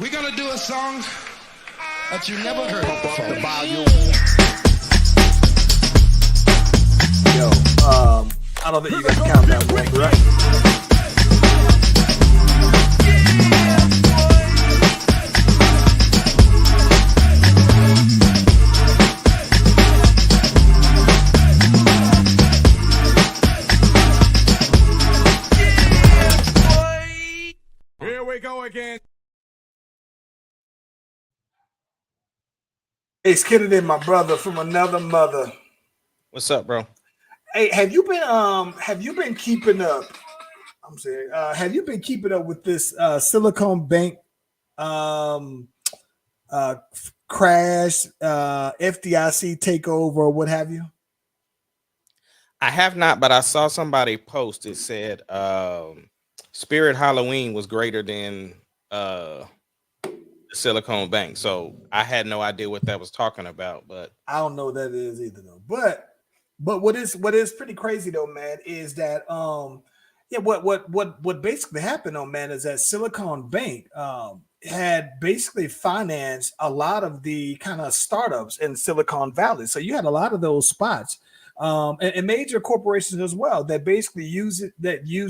We're gonna do a song that you never heard before. The volume. Yo, I don't think you got to count that one, right? Here we go again. It's Kennedy, my brother from another mother. What's up, bro? Hey, have you been keeping up? I'm saying, have you been keeping up with this Silicon Bank crash, FDIC takeover, what have you? I have not, but I saw somebody post. It said Spirit Halloween was greater than Silicon Bank. So I had no idea what that was talking about, but I don't know what that is either though. But what is pretty crazy though, man, is that what basically happened though, man, is that Silicon Bank had basically financed a lot of the kind of startups in Silicon Valley. So you had a lot of those spots. And major corporations as well that basically use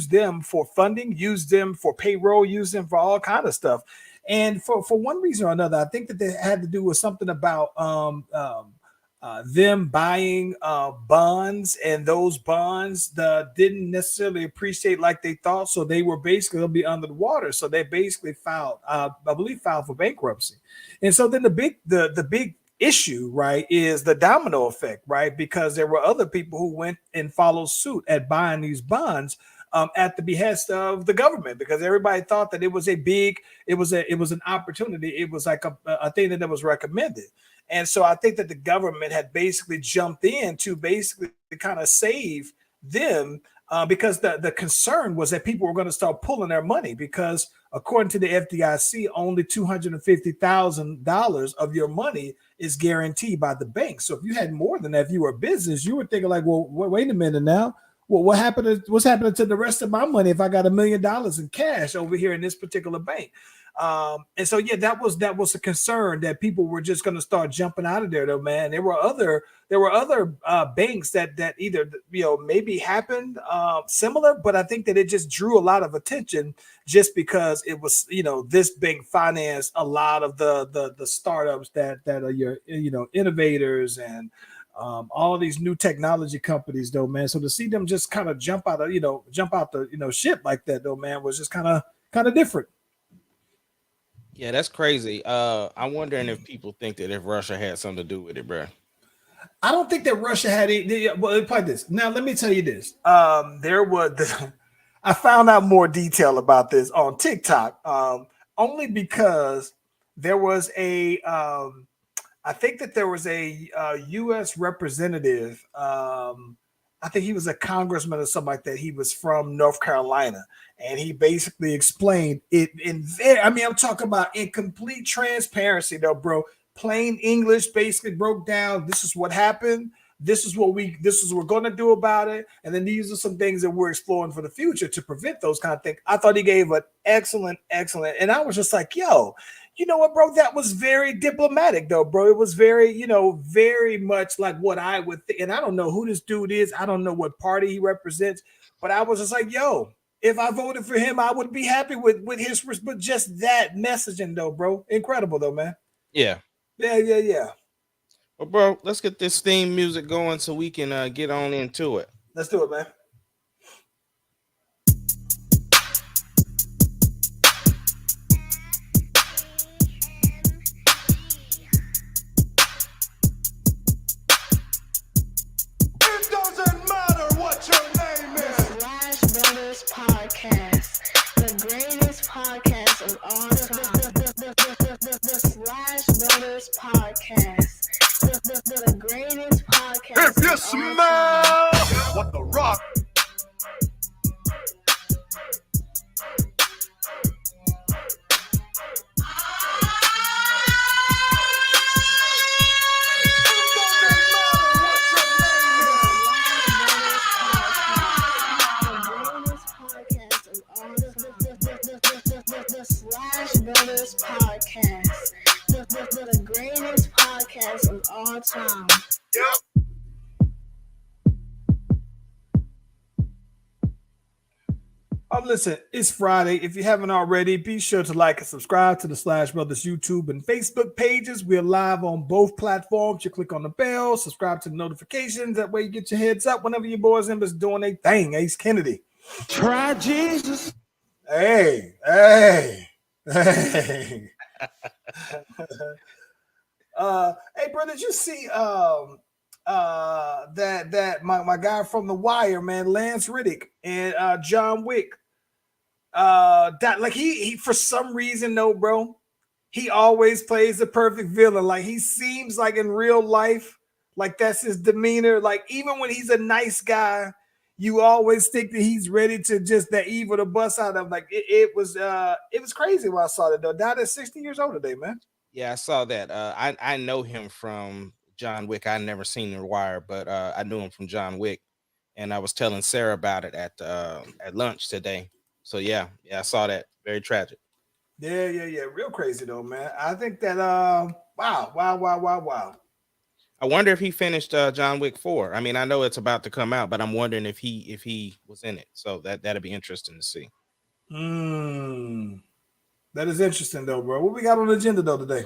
them for funding, use them for payroll, use them for all kind of stuff. And for one reason or another, I think that they had to do with something about them buying bonds, and those bonds didn't necessarily appreciate like they thought. So they were basically going to be under the water. So they basically filed for bankruptcy. And so then the big issue, right, is the domino effect, right? Because there were other people who went and followed suit at buying these bonds at the behest of the government, because everybody thought that it was an opportunity. It was like a thing that was recommended. And so I think that the government had basically jumped in to basically kind of save them because the concern was that people were going to start pulling their money, because according to the FDIC, only $250,000 of your money is guaranteed by the bank. So if you had more than that, if you were a business, you were thinking like, well, wait a minute now. Well, what's happening to the rest of my money if I got $1 million in cash over here in this particular bank? And so, yeah, that was a concern that people were just going to start jumping out of there, though, man. There were other banks that either, maybe happened similar, but I think that it just drew a lot of attention just because it was, this bank financed a lot of the startups that are your, innovators and all of these new technology companies, though, man. So to see them just kind of jump out the ship like that, though, man, was just kind of different. Yeah, that's crazy. I'm wondering if people think that if Russia had something to do with it, bro. I don't think that Russia had it. Well, like this. Now, let me tell you this. I found out more detail about this on TikTok, only because there was I think that there was a U.S. representative. I think he was a congressman or something like that. He was from North Carolina, and he basically explained it I'm talking about in complete transparency, though, bro. Plain English, basically broke down. This is what happened. This is what we're going to do about it. And then these are some things that we're exploring for the future to prevent those kind of things. I thought he gave an excellent. And I was just like, yo, you know what, bro? That was very diplomatic, though, bro. It was very, very much like what I would think. And I don't know who this dude is. I don't know what party he represents. But I was just like, yo, if I voted for him, I would be happy with his, but just that messaging, though, bro. Incredible, though, man. Yeah. Yeah. Well, bro, let's get this theme music going so we can get on into it. Let's do it, man. It doesn't matter what your name is. Slash Brothers Podcast, the greatest podcast of all time. The Slash Brothers Podcast, the greatest podcast. If you smell what the rock. The Slash Brothers Podcast. all time. Listen, it's Friday. If you haven't already, be sure to like and subscribe to the Slash Brothers YouTube and Facebook pages. We're live on both platforms. You click on the bell, subscribe to the notifications. That way you get your heads up whenever your boys and us doing a thing. Ace Kennedy. Try Jesus. Hey. Hey, bro, did you see that my guy from The Wire, man, Lance Riddick and John Wick? That like he for some reason, though, bro, he always plays the perfect villain. Like he seems like in real life, like that's his demeanor. Like even when he's a nice guy, you always think that he's ready to just that evil to bust out of. Like it was crazy when I saw that, though. Now that's 60 years old today, man. Yeah, I saw that. I know him from John Wick. I never seen The Wire, but I knew him from John Wick, and I was telling Sarah about it at lunch today. So yeah, I saw that. Very tragic. Yeah. Real crazy though, man. I think that wow. I wonder if he finished John Wick 4. I mean, I know it's about to come out, but I'm wondering if he was in it. So that'd be interesting to see. That is interesting though, bro. What we got on the agenda though today?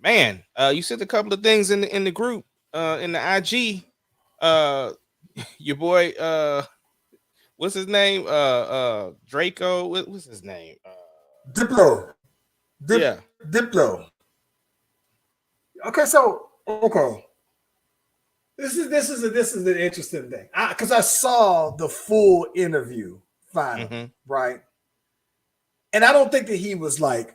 Man, you said a couple of things in the group, in the IG. Your boy, what's his name? Draco. What's his name? Diplo. Yeah. Diplo. Okay. This is an interesting thing. Because I saw the full interview finally, right? And I don't think that he was like,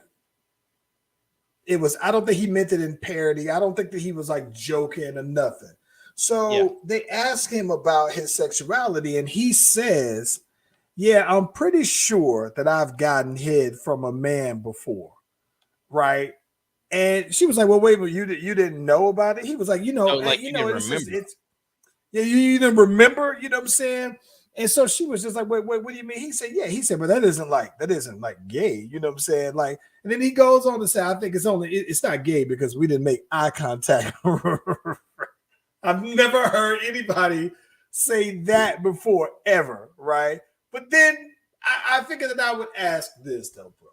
I don't think he meant it in parody. I don't think that he was like joking or nothing. So they asked him about his sexuality, and he says, yeah, I'm pretty sure that I've gotten head from a man before, right? And she was like, well, wait, but you didn't know about it? He was like, you know, you didn't remember, you know what I'm saying? And so she was just like, wait, what do you mean? He said, but that isn't like gay, you know what I'm saying? Like, and then he goes on to say, I think it's not gay because we didn't make eye contact. I've never heard anybody say that before, ever, right? But then I figured that I would ask this though, bro.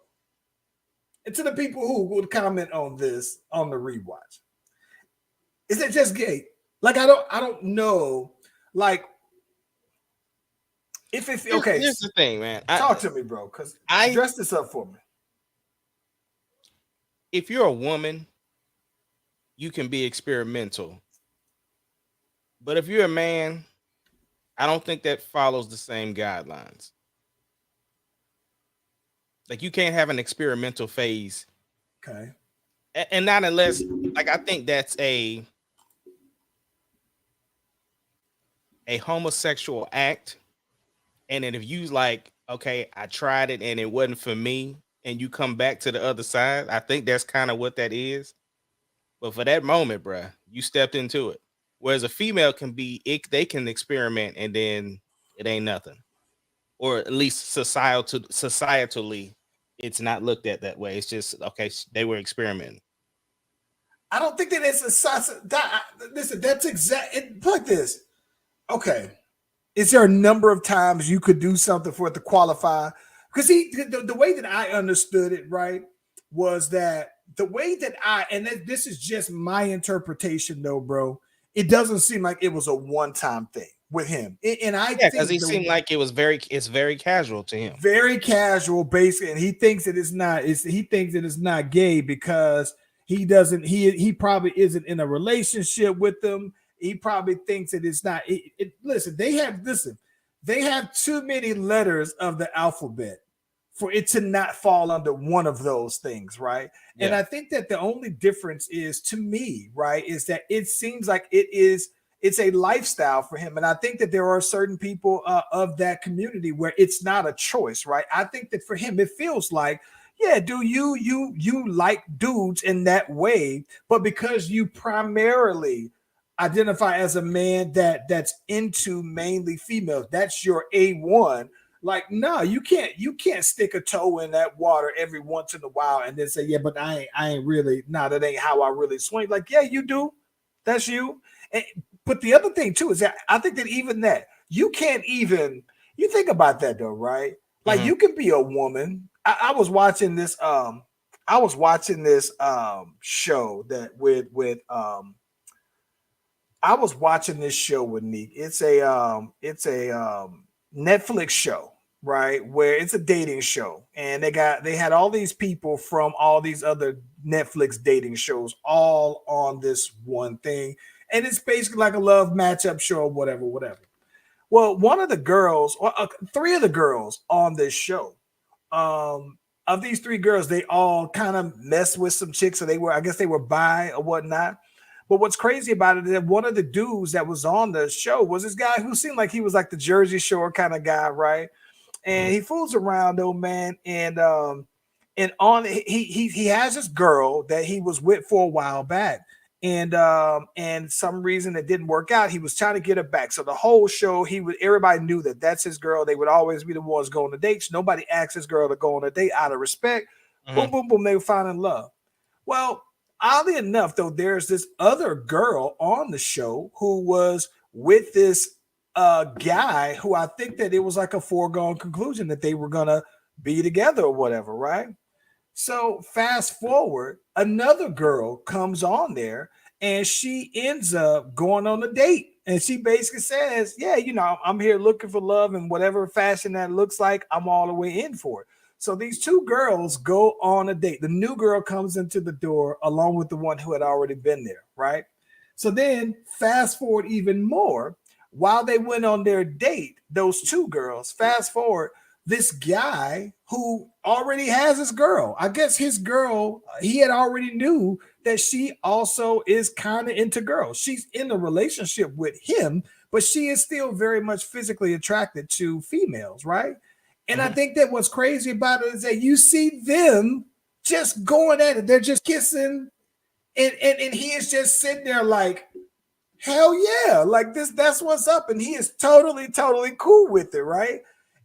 And to the people who would comment on this on the rewatch. Is it just gay? Like I don't know. Like if okay. Here's the thing, man. Talk to me, bro, because I dress this up for me. If you're a woman, you can be experimental. But if you're a man, I don't think that follows the same guidelines. Like you can't have an experimental phase. Okay. And not unless, like, I think that's a homosexual act. And then if you like, okay, I tried it and it wasn't for me, and you come back to the other side, I think that's kind of what that is. But for that moment, bruh, you stepped into it. Whereas a female can they can experiment and then it ain't nothing. Or at least societally, it's not looked at that way. It's just, okay, they were experimenting. I don't think that it's listen, that's exact. Like this. Okay. Is there a number of times you could do something for it to qualify? Because the way that I understood it, right, was that the way that this is just my interpretation though, bro. It doesn't seem like it was a one-time thing with him. And I think because he seemed like it's very casual to him. Very casual, basically. And he thinks that it's not gay because he probably isn't in a relationship with them. He probably thinks that it's not. Listen, they have too many letters of the alphabet for it to not fall under one of those things, right? Yeah. And I think that the only difference is, to me, right, is that it seems like it's a lifestyle for him. And I think that there are certain people of that community where it's not a choice, right? I think that for him, it feels like, yeah, do you like dudes in that way, but because you primarily identify as a man that's into mainly females, that's your A1. Like, no, you can't stick a toe in that water every once in a while and then say, yeah, but I ain't really, that ain't how I really swing. Like, yeah, you do. That's you. But the other thing too is that I think that even that you can't even you think about that though, right? Like Mhm. you can be a woman. I was watching this show that with I was watching this show with Neek. It's a Netflix show, right? Where it's a dating show, and they had all these people from all these other Netflix dating shows all on this one thing, and it's basically like a love matchup show, or whatever, whatever. Well, one of the girls, or three of the girls on this show, of these three girls, they all kind of messed with some chicks, so I guess they were bi or whatnot. But what's crazy about it is that one of the dudes that was on the show was this guy who seemed like he was like the Jersey Shore kind of guy, right? And he fools around though, man. And on he has this girl that he was with for a while back. And some reason it didn't work out. He was trying to get her back. So the whole show, everybody knew that that's his girl. They would always be the ones going on dates. Nobody asked this girl to go on a date out of respect. Boom, boom, boom. They were found in love. Well, oddly enough, though, there's this other girl on the show who was with this guy who I think that it was like a foregone conclusion that they were gonna be together or whatever, right? So fast forward, another girl comes on there and she ends up going on a date. And she basically says, yeah, I'm here looking for love in whatever fashion that looks like. I'm all the way in for it. So these two girls go on a date. The new girl comes into the door along with the one who had already been there, right? So then fast forward even more, while they went on their date, those two girls, fast forward, this guy who already has his girl, I guess his girl, he had already knew that she also is kind of into girls. She's in a relationship with him, but she is still very much physically attracted to females, right? And I think that what's crazy about it is that you see them just going at it. They're just kissing, and he is just sitting there like, hell yeah, like that's what's up. And he is totally cool with it, right?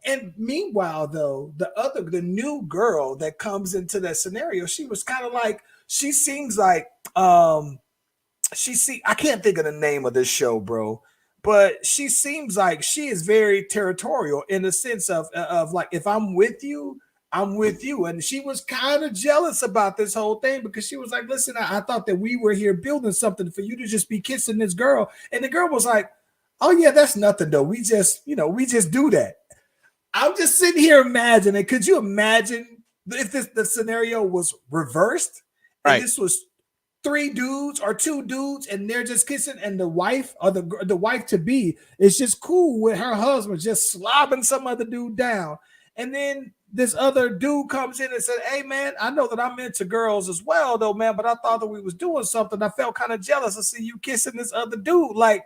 And meanwhile, though, the new girl that comes into that scenario, she was kind of like, she seems like I can't think of the name of this show, bro. But she seems like she is very territorial in the sense of like, if I'm with you, I'm with you. And she was kind of jealous about this whole thing because she was like, listen, I thought that we were here building something for you to just be kissing this girl. And the girl was like, oh yeah, that's nothing though. We just do that. I'm just sitting here imagining, could you imagine if the scenario was reversed and this was three dudes or two dudes and they're just kissing, and the wife or the wife to be is just cool with her husband just slobbing some other dude down, and then this other dude comes in and said, hey man, I know that I'm into girls as well though, man, but I thought that we was doing something. I felt kind of jealous to see you kissing this other dude. Like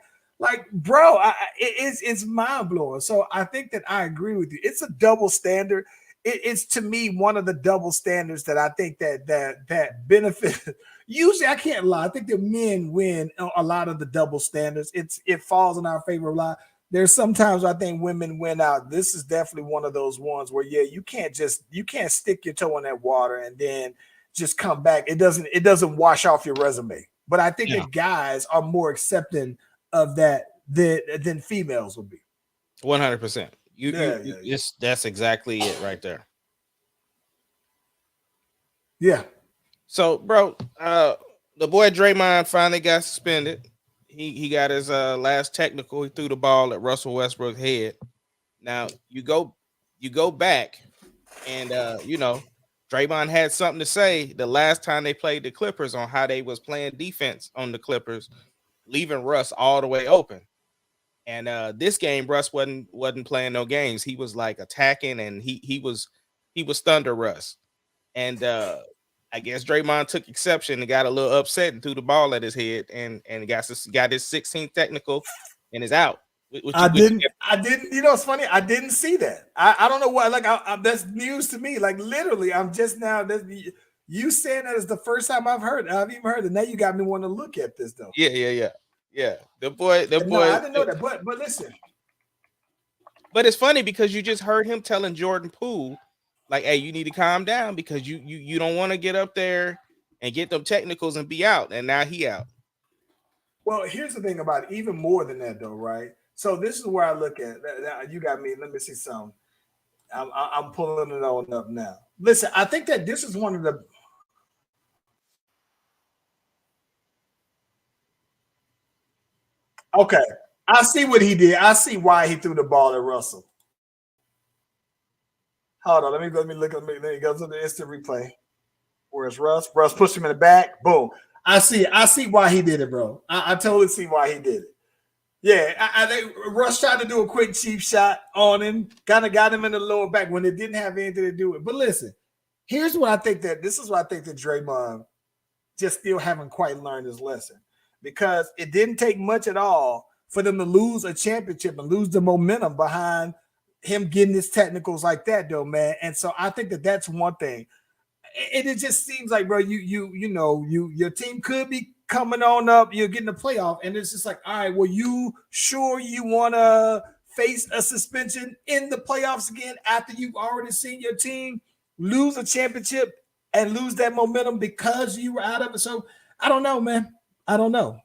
bro, it's mind-blowing. So I think that I agree with you. It's a double standard. It's to me one of the double standards that I think that benefit. Usually, I can't lie. I think that men win a lot of the double standards. It falls in our favor a lot. There's sometimes I think women win out. This is definitely one of those ones where you can't stick your toe in that water and then just come back. It doesn't wash off your resume. But I think that guys are more accepting of that than females would be. 100%. That's exactly it right there. Yeah. So, bro, the boy Draymond finally got suspended. He got his last technical. He threw the ball at Russell Westbrook's head. Now you go back, and Draymond had something to say the last time they played the Clippers on how they was playing defense on the Clippers, leaving Russ all the way open. And this game, Russ wasn't playing no games. He was like attacking, and he was thunder Russ. And I guess Draymond took exception and got a little upset and threw the ball at his head and got his 16th technical and is out. I didn't. You know, it's funny. I didn't see that. I don't know why. Like, that's news to me. Like, literally, I'm just now. You saying that is the first time I've even heard it. Now you got me wanting to look at this though. Yeah. The boy. No, I didn't know that. But listen. But it's funny because you just heard him telling Jordan Poole, like, hey, you need to calm down because you don't want to get up there and get them technicals and be out. And now he out. Well, here's the thing about it, even more than that, though, right? So this is where I look at. You got me. Let me see something. I'm pulling it on up now. Listen, I think that this is one of the. Okay, I see what he did. I see why he threw the ball at Russell. Hold on, let me look. Let me go to the instant replay. Where's Russ? Russ pushed him in the back. Boom. I see why he did it, bro. I totally see why he did it. Yeah, I think Russ tried to do a quick cheap shot on him, kind of got him in the lower back when it didn't have anything to do with it. But listen, here's what I think that this is what I think that Draymond just still haven't quite learned his lesson, because it didn't take much at all for them to lose a championship and lose the momentum behind him getting his technicals like that, though, man. And so I think that that's one thing. And it just seems like, bro, your team could be coming on up, you're getting a playoff, and it's just like, all right, well, you sure you want to face a suspension in the playoffs again after you've already seen your team lose a championship and lose that momentum because you were out of it? So I don't know, man. I don't know.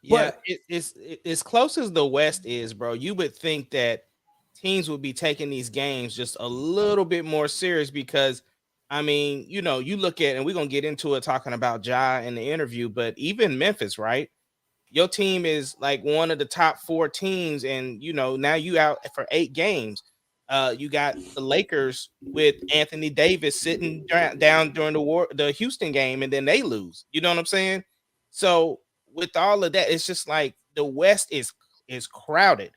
Yeah, it's as close as the West is, bro. You would think that teams would be taking these games just a little bit more serious, because I mean, you look at, and we're gonna get into it talking about Ja in the interview, but even Memphis, right? Your team is like one of the top 4 teams, and now you out for 8 games. You got the Lakers with Anthony Davis sitting down during the Houston game, and then they lose. You know what I'm saying? So with all of that, it's just like the West is crowded.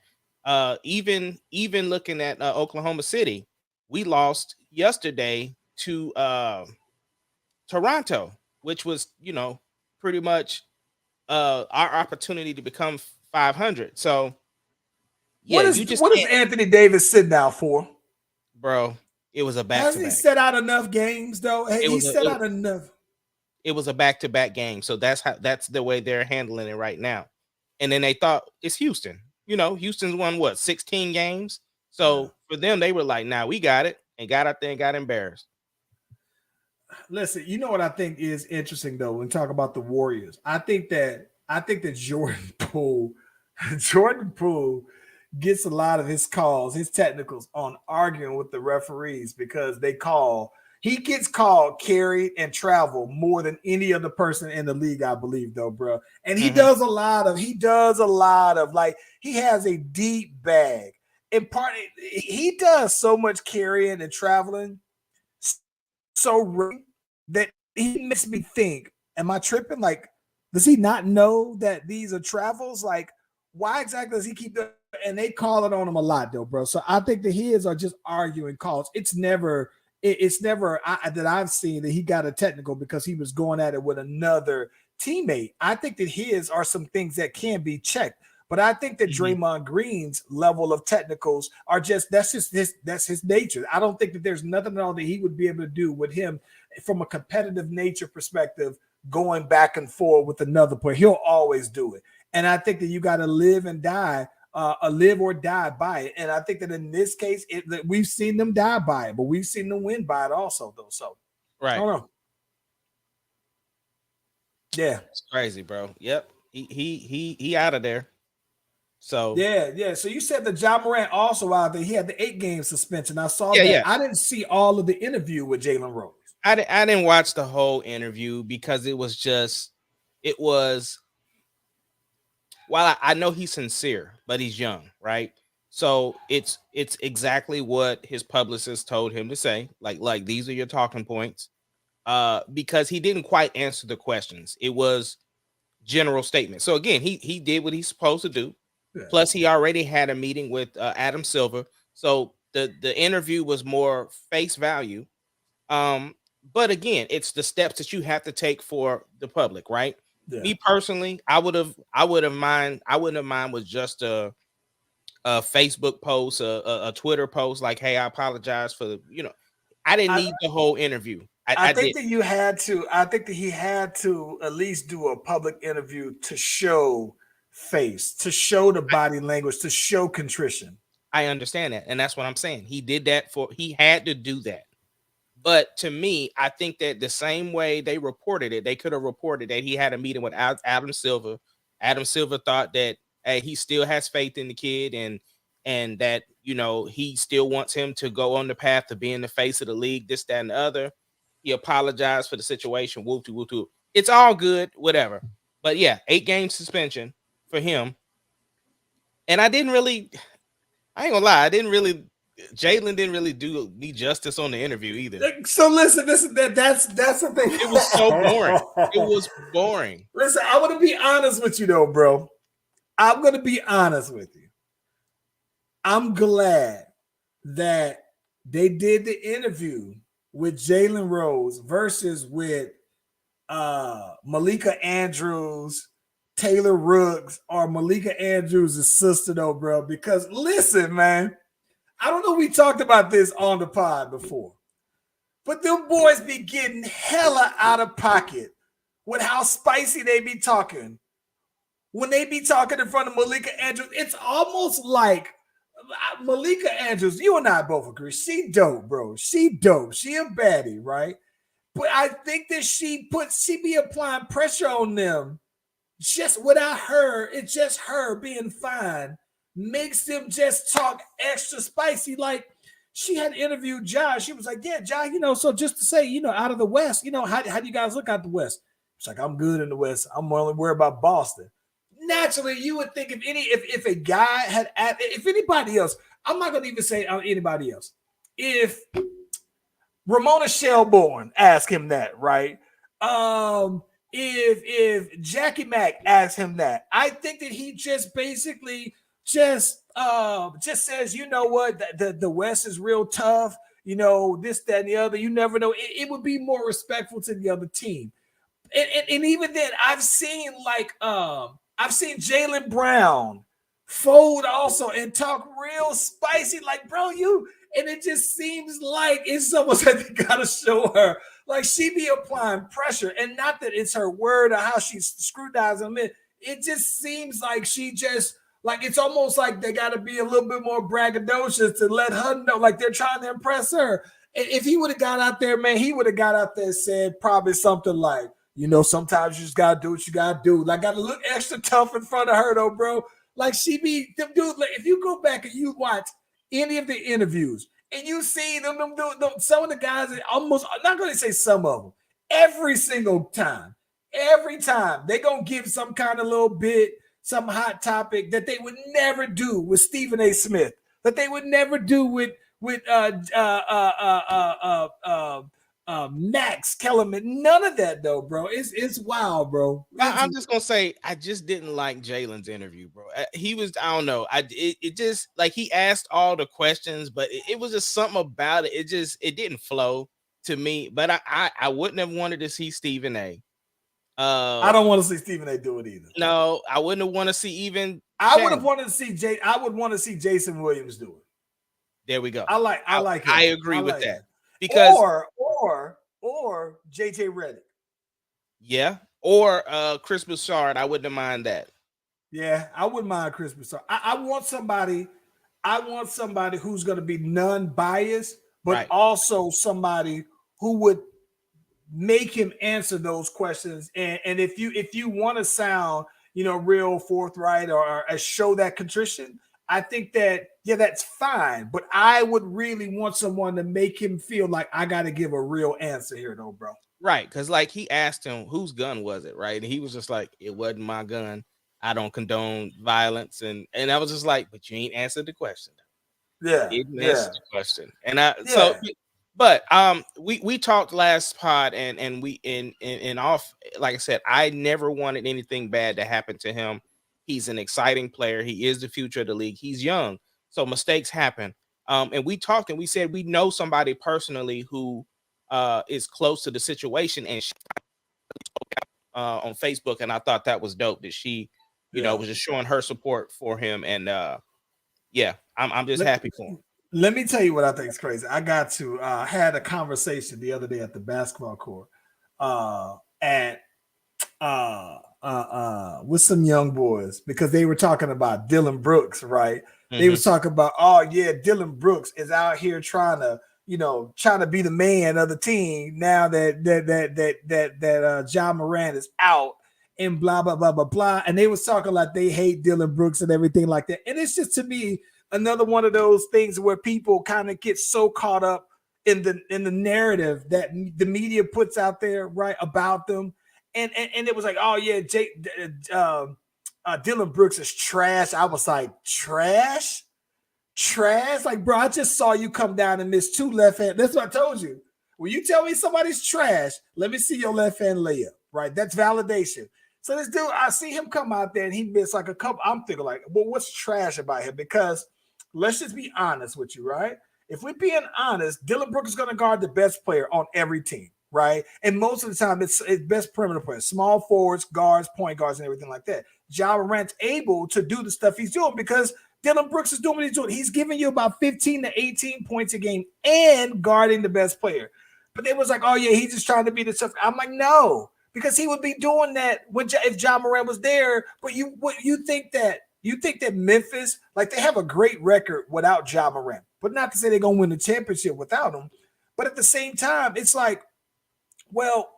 Even looking at Oklahoma City, we lost yesterday to Toronto, which was pretty much our opportunity to become 500. So yeah, what is Anthony Davis sitting out for, bro? It was a back-to-back. Hasn't he set out enough games though? He set out enough. It was a back-to-back game, so that's the way they're handling it right now. And then they thought it's Houston. Houston's won 16 games. So for them, they were like, "Nah, we got it," and got out there and got embarrassed. Listen, you know what I think is interesting though when we talk about the Warriors. I think that Jordan Poole gets a lot of his calls, his technicals on arguing with the referees, because he gets called, carried, and travel more than any other person in the league, I believe, though, bro. And he does a lot of like, he has a deep bag. In part, he does so much carrying and traveling so that he makes me think, am I tripping? Like, does he not know that these are travels? Like, why exactly does he keep doing? And they call it on him a lot, though, bro. So I think that his are just arguing calls. It's never that I've seen that he got a technical because he was going at it with another teammate. I think that his are some things that can be checked. But I think that Draymond Green's level of technicals are that's his nature. I don't think that there's nothing at all that he would be able to do with him from a competitive nature perspective, going back and forth with another player. He'll always do it. And I think that you got to live or die by it. And I think that in this case, we've seen them die by it, but we've seen them win by it also, though. So, right. I don't know. Yeah, it's crazy, bro. Yep, he out of there. So yeah. So you said that Ja Morant also out there. He had the 8-game suspension. I saw that. Yeah. I didn't see all of the interview with Jalen Rose. I didn't watch the whole interview because it was. While I know he's sincere, but he's young, right? So it's exactly what his publicist told him to say. Like these are your talking points. Because he didn't quite answer the questions. It was general statements. So again, he did what he's supposed to do. Yeah. Plus, he already had a meeting with Adam Silver. So the interview was more face value. But again, it's the steps that you have to take for the public, right? Yeah. Me personally, I wouldn't mind with just a Facebook post, a Twitter post, like, "Hey, I apologize for I didn't need the whole interview." I think that you had to. I think that he had to at least do a public interview to show face, to show the body language, to show contrition. I understand that, and that's what I'm saying. He did that he had to do that. But to me, I think that the same way they reported it, they could have reported that he had a meeting with Adam Silver Adam Silver thought that hey, he still has faith in the kid and that he still wants him to go on the path to being the face of the league, this, that, and the other. He apologized for the situation. Whoop, whoop, whoop. It's all good, whatever. But yeah, 8-game suspension for him. And I ain't gonna lie, Jalen didn't really do me justice on the interview either. So listen, that's the thing. It was so boring. It was boring. Listen, I want to be honest with you though, bro. I'm gonna be honest with you. I'm glad that they did the interview with Jalen Rose versus with Malika Andrews, Taylor Rooks, or Malika Andrews' sister, though, bro. Because listen, man, I don't know. We talked about this on the pod before, but them boys be getting hella out of pocket with how spicy they be talking. When they be talking in front of Malika Andrews, it's almost like Malika Andrews, you and I both agree. She dope, bro. She dope. She a baddie, right? But I think that she be applying pressure on them just without her. It's just her being fine makes them just talk extra spicy. Like she had interviewed Josh. She was like, yeah, Josh, so just to say, out of the West, how do you guys look out the West? She's like, I'm good in the West. I'm only worried about Boston. Naturally, you would think if a guy had, if anybody else, I'm not going to even say anybody else. If Ramona Shelbourne asked him that, right? If Jackie Mack asked him that, I think that he just basically just says, you know what, the West is real tough. This, that, and the other. You never know. It would be more respectful to the other team. And even then, I've seen Jaylen Brown fold also and talk real spicy, like, bro, and it just seems like it's almost like they gotta show her, like she be applying pressure, and not that it's her word or how she scrutinizes them. It just seems like she just, like, it's almost like they gotta be a little bit more braggadocious to let her know, like they're trying to impress her. And if he would have got out there, man, he would have got out there and said probably something like, sometimes you just gotta do what you gotta do. Like, gotta look extra tough in front of her, though, bro. Like, she be, them dude. Like, if you go back and you watch any of the interviews and you see them some of the guys, almost, I'm not gonna say some of them, every time they gonna give some kind of little bit, some hot topic that they would never do with Stephen A. Smith, that they would never do with Max Kellerman. None of that though, bro. It's wild, bro. I'm just gonna say I just didn't like Jalen's interview, bro. He was, I don't know. It just, like, he asked all the questions, but it was just something about it. It didn't flow to me. But I wouldn't have wanted to see Stephen A. I don't want to see Stephen A. do it either. No, I wouldn't have wanted to see even. I would have wanted to see I would want to see Jason Williams do it. There we go. I like him. I agree with that. Because or JJ Redick. Yeah. Or Chris Broussard. I wouldn't mind that. Yeah, I wouldn't mind Chris Broussard. I want somebody who's going to be non-biased, but right. Also somebody who would make him answer those questions. And if you want to sound, real forthright or show that contrition, I think that, yeah, that's fine. But I would really want someone to make him feel like I got to give a real answer here, though, bro. Right. Because, like, he asked him, whose gun was it? Right. And he was just like, it wasn't my gun. I don't condone violence. And I was just like, but you ain't answered the question. Yeah. You didn't answer the question. But we talked last pod and we in off, like I said, I never wanted anything bad to happen to him. He's an exciting player. He is the future of the league. He's young, so mistakes happen. And we talked and we said we know somebody personally who is close to the situation, and she on Facebook, and I thought that was dope that she, was just showing her support for him, and I'm just happy for him. Let me tell you what I think is crazy. I got to had a conversation the other day at the basketball court, with some young boys, because they were talking about Dylan Brooks, right? Mm-hmm. They was talking about, oh yeah, Dylan Brooks is out here trying to be the man of the team now that Ja Morant is out, and blah, blah, blah, blah, blah. And they was talking like they hate Dylan Brooks and everything like that. And it's just, to me, another one of those things where people kind of get so caught up in the narrative that the media puts out there, right, about them. And it was like, oh yeah, Dylan Brooks is trash. I was like, trash? Like, bro, I just saw you come down and miss 2 left hand. That's what I told you. When you tell me somebody's trash, let me see your left hand layup, right? That's validation. So this dude, I see him come out there and he missed like a couple. I'm thinking like, well, what's trash about him? Because let's just be honest with you, right? If we're being honest, Dylan Brooks is going to guard the best player on every team, right? And most of the time, it's best perimeter players, small forwards, guards, point guards, and everything like that. Ja Morant's able to do the stuff he's doing because Dylan Brooks is doing what he's doing. He's giving you about 15 to 18 points a game and guarding the best player. But it was like, oh yeah, he's just trying to be the stuff. I'm like, no, because he would be doing that if Ja Morant was there. But you think that Memphis, like, they have a great record without Ja Morant, but not to say they're gonna win the championship without him. But at the same time, it's like, well,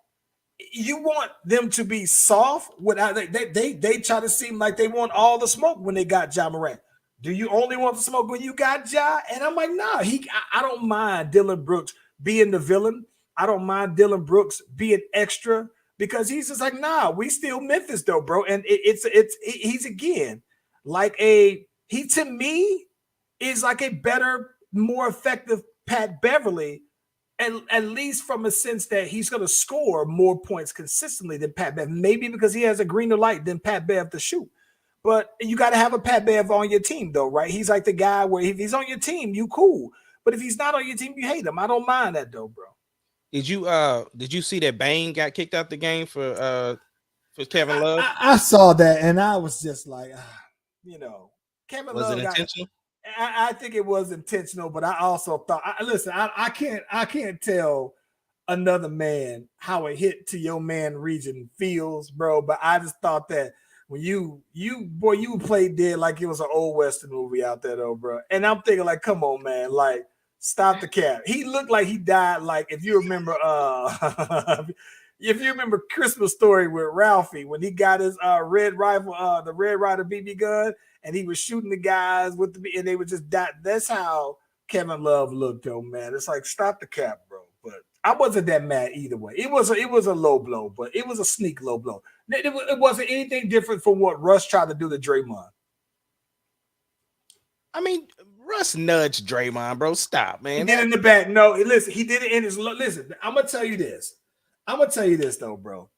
you want them to be soft without they try to seem like they want all the smoke when they got Ja Morant. Do you only want the smoke when you got Ja? And I'm like, nah, I don't mind Dylan Brooks being the villain. I don't mind Dylan Brooks being extra because he's just like, nah, we still Memphis though, bro. And he's again like he to me is like a better, more effective Pat Beverly, and at least from a sense that he's going to score more points consistently than Pat Bev. Maybe because he has a greener light than Pat Bev to shoot. But you got to have a Pat Bev on your team, though, right? He's like the guy where if he's on your team, you cool. But if he's not on your team, you hate him. I don't mind that, though, bro. Did you see that Bane got kicked out the game for Kevin Love? I saw that, and I was just like, Kevin Was Love it intentional? I think it was intentional, but I also thought, listen, I can't tell another man how a hit to your man region feels, bro. But I just thought that when you played dead like it was an old Western movie out there, though, bro. And I'm thinking like, come on, man, like, stop the cap. He looked like he died. Like, if you remember, Christmas Story with Ralphie when he got his red rifle, the Red Ryder BB gun, and he was shooting the guys with and they would just die. That's how Kevin Love looked, though, man. It's like, stop the cap, bro. But I wasn't that mad either way. It was a low blow, but it was a sneak low blow. It wasn't anything different from what Russ tried to do to Draymond. I mean, Russ nudged Draymond, bro. Stop, man. He did it in the back. No, listen, he did it in his. Listen, I'm gonna tell you this. Though, bro.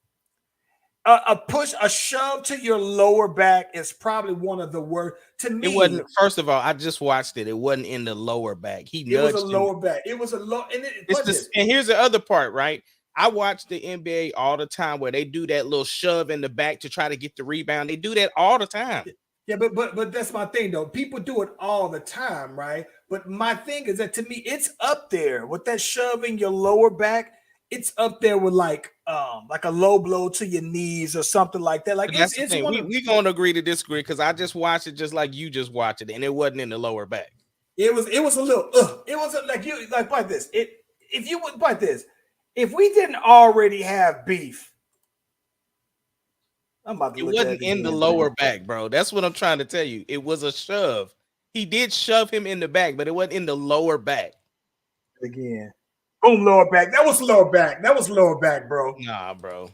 A push, a shove to your lower back is probably one of the worst. To me, it wasn't. First of all, I just watched it. It wasn't in the lower back. It was a lower back. It was a low. And here's the other part, right? I watch the NBA all the time where they do that little shove in the back to try to get the rebound. They do that all the time. Yeah, but that's my thing, though. People do it all the time, right? But my thing is that, to me, it's up there with that shoving your lower back. It's up there with like a low blow to your knees or something like that. Like, it's we're gonna agree to disagree because I just watched it just like you just watched it, and it wasn't in the lower back. It was a little. It was like you like this. If you would like this, if we didn't already have beef. I'm about to it wasn't in the lower back, bro. That's what I'm trying to tell you. It was a shove. He did shove him in the back, but it wasn't in the lower back. Again. Boom, lower back. That was lower back. Bro. Nah, bro.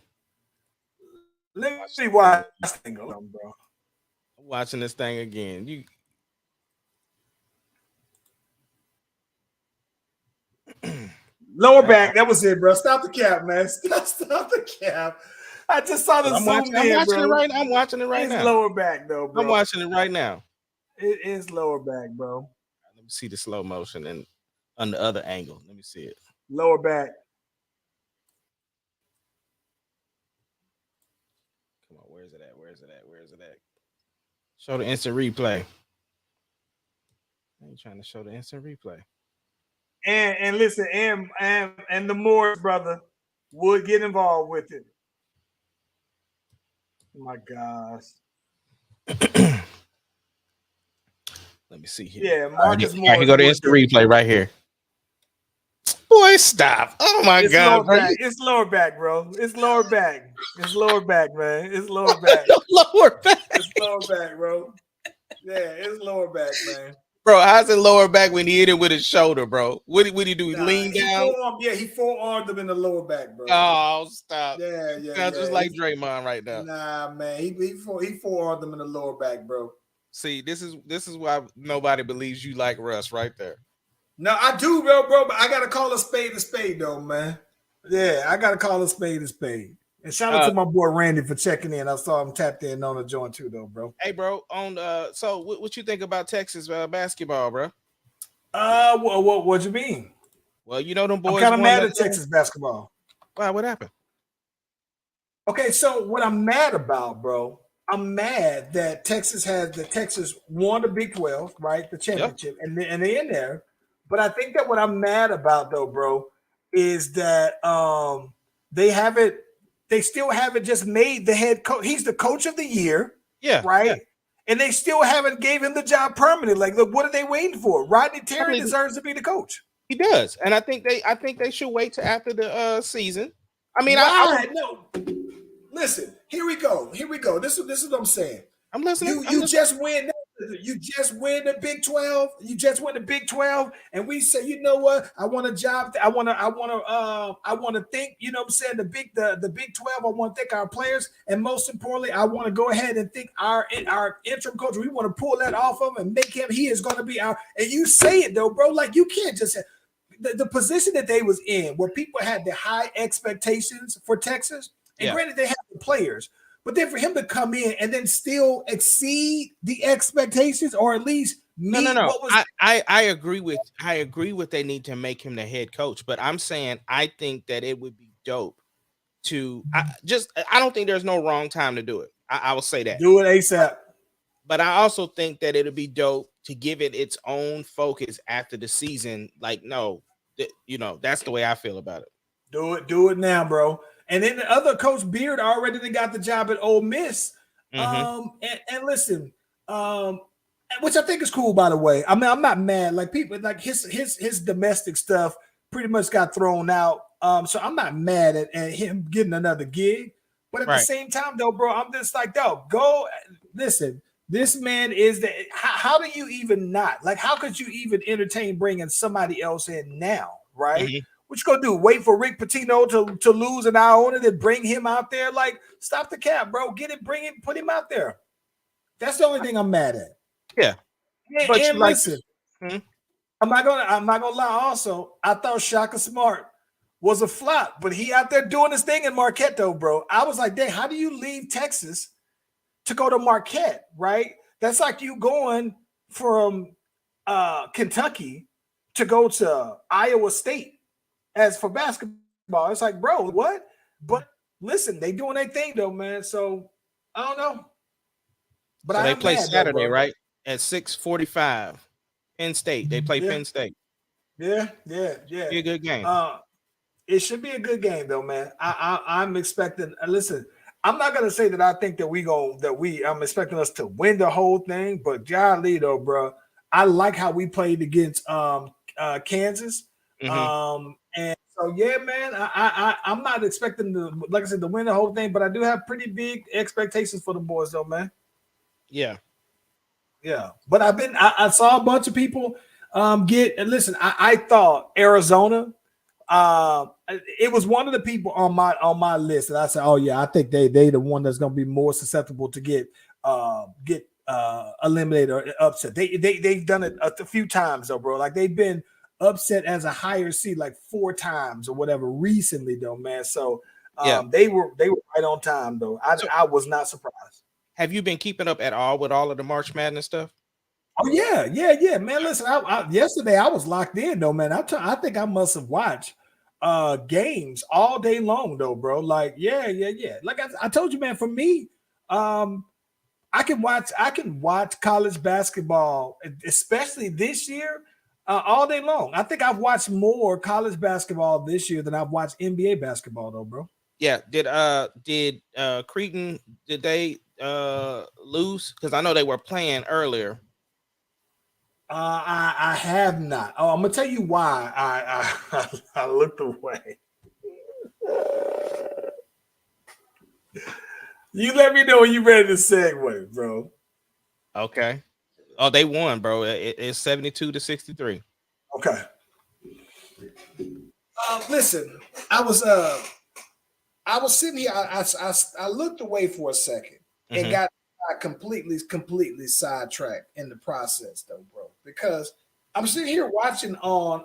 Let me see why this thing goes on, bro. I'm watching this thing again. Lower back. That was it, bro. Stop the cap, man. Stop the cap. I just saw the zoom in, I'm watching it right now. It's lower back, though, bro. I'm watching it right now. It is lower back, bro. Let me see the slow motion and on the other angle. Let me see it. Lower back. Come on, where is it at? Show the instant replay. I ain't trying to show the instant replay. And listen, and the Morris brother would get involved with it. Oh my gosh. Let me see here. Yeah, Marcus Morris. Here go the instant replay right here. Boy, stop. Oh my It's God, lower bro. back. It's lower back, bro. It's lower back. It's lower back, man. It's lower back. Lower back. It's lower back, bro. Yeah, it's lower back, man. Bro, how's it lower back when he hit it with his shoulder, bro? What did he do? He leaned down? He forearmed him in the lower back, bro. Oh, stop. Yeah. Sounds just like Draymond right now. Nah, man. He forearmed him in the lower back, bro. See, this is why nobody believes you like Russ right there. No, I do, bro. But I gotta call a spade, though, man. Yeah, I gotta call a spade. And shout out to my boy Randy for checking in. I saw him tapped in on the joint too, though, bro. Hey, bro. So what you think about Texas basketball, bro? What you mean? Well, you know them boys. I'm kind of mad at Texas basketball. Wow, what happened? Okay, so what I'm mad about, bro, I'm mad that Texas won the Big 12, right? The championship, and they're in there. But I think that what I'm mad about, though, bro, is that they still haven't just made the head coach. He's the coach of the year, right? Yeah. And they still haven't gave him the job permanently. Like, look, what are they waiting for? Rodney Terry deserves to be the coach. He does, and I think they should wait till after the season. I mean, no. Listen, here we go. This is what I'm saying. I'm listening. You just win the Big 12. You just win the Big 12, and we say, you know what? I want a job. I want to think. You know what I'm saying? The Big 12. I want to think our players, and most importantly, I want to go ahead and think our interim coach. We want to pull that off of him and make him. He is going to be our. And you say it though, bro. Like you can't just say the position that they was in, where people had the high expectations for Texas. And granted, they have the players. But then for him to come in and then still exceed the expectations, or at least meet what was I agree with they need to make him the head coach. But I'm saying I think that it would be dope to I don't think there's no wrong time to do it. I will say that. Do it ASAP. But I also think that it'll be dope to give it its own focus after the season. Like, no, that's the way I feel about it. Do it now, bro. And then the other coach, Beard, already got the job at Ole Miss. And listen, which I think is cool, by the way. I mean, I'm not mad. Like people, like his domestic stuff pretty much got thrown out. So I'm not mad at him getting another gig. But at the same time, though, bro, I'm just like, go listen. This man is the. How do you even not like? How could you even entertain bringing somebody else in now, right? Mm-hmm. What you gonna do? Wait for Rick Pitino to lose an eye on it and bring him out there? Like, stop the cap, bro. Get it, bring it, put him out there. That's the only thing I'm mad at. Yeah. And listen, I'm not gonna lie. Also, I thought Shaka Smart was a flop, but he out there doing his thing in Marquette, though, bro. I was like, dang, how do you leave Texas to go to Marquette? Right? That's like you going from Kentucky to go to Iowa State. As for basketball, it's like, bro, what? But listen, they doing their thing though, man. So I don't know. But so they play Saturday, right? At 6:45. Penn State. They play Penn State. Yeah. Be a good game. It should be a good game though, man. I'm expecting. Listen, I'm not gonna say that I think that I'm expecting us to win the whole thing, but golly though, bro, I like how we played against Kansas. Mm-hmm. And so man, I'm not expecting like I said, to win the whole thing, but I do have pretty big expectations for the boys, though, man. Yeah. But I saw a bunch of people listen. I thought Arizona. It was one of the people on my list, and I said, oh yeah, I think they the one that's gonna be more susceptible to get eliminated or upset. They've done it a few times though, bro. Like they've been upset as a higher seed like 4 times or whatever recently though, man. So they were right on time though. I was not surprised. Have you been keeping up at all with all of the March Madness stuff? Oh yeah, man. Listen, yesterday I was locked in though, man. I think I must have watched games all day long though, bro. Like yeah. Like I told you, man. For me, I can watch college basketball, especially this year. All day long. I think I've watched more college basketball this year than I've watched NBA basketball, though, bro. Yeah. Did Creighton, did they lose? Because I know they were playing earlier. I have not. Oh, I'm gonna tell you why I looked away. You let me know when you ready to segue, bro. Okay. Oh, they won, bro. It's 72-63. Okay. Listen, I was sitting here. I looked away for a second and Mhm. got completely sidetracked in the process, though, bro. Because I'm sitting here watching on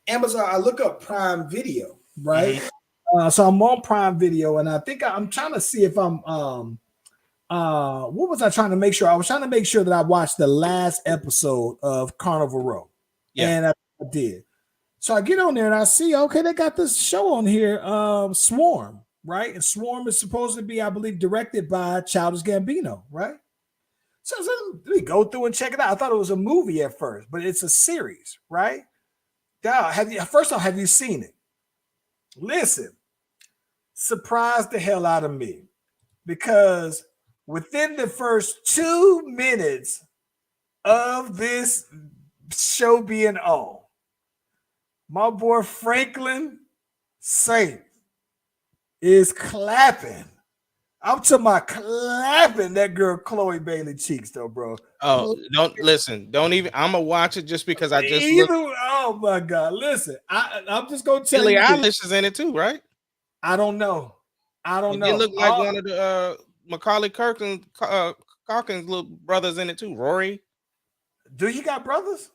Amazon. I look up Prime Video, right? So I'm on Prime Video, and I think I'm trying to see if I'm what was I trying to make sure? I was trying to make sure that I watched the last episode of Carnival Row. Yeah. And I did. So I get on there and I see, okay, they got this show on here, Swarm, right? And Swarm is supposed to be, I believe, directed by Childish Gambino, right? So let me go through and check it out. I thought it was a movie at first, but it's a series, right? Now, first off, have you seen it? Listen, surprised the hell out of me because within the first 2 minutes of this show being on, my boy Franklin Saint is clapping. I'm talking about clapping that girl Chloe Bailey cheeks, though, bro. Oh, don't listen. Don't even. I'm gonna watch it just because I just Oh my god! Listen, I'm just gonna tell Billie you. Eilish is in it too, right? I don't know. It It looked like one of the Macaulay Culkin's little brothers in it too. Rory. Do he got brothers?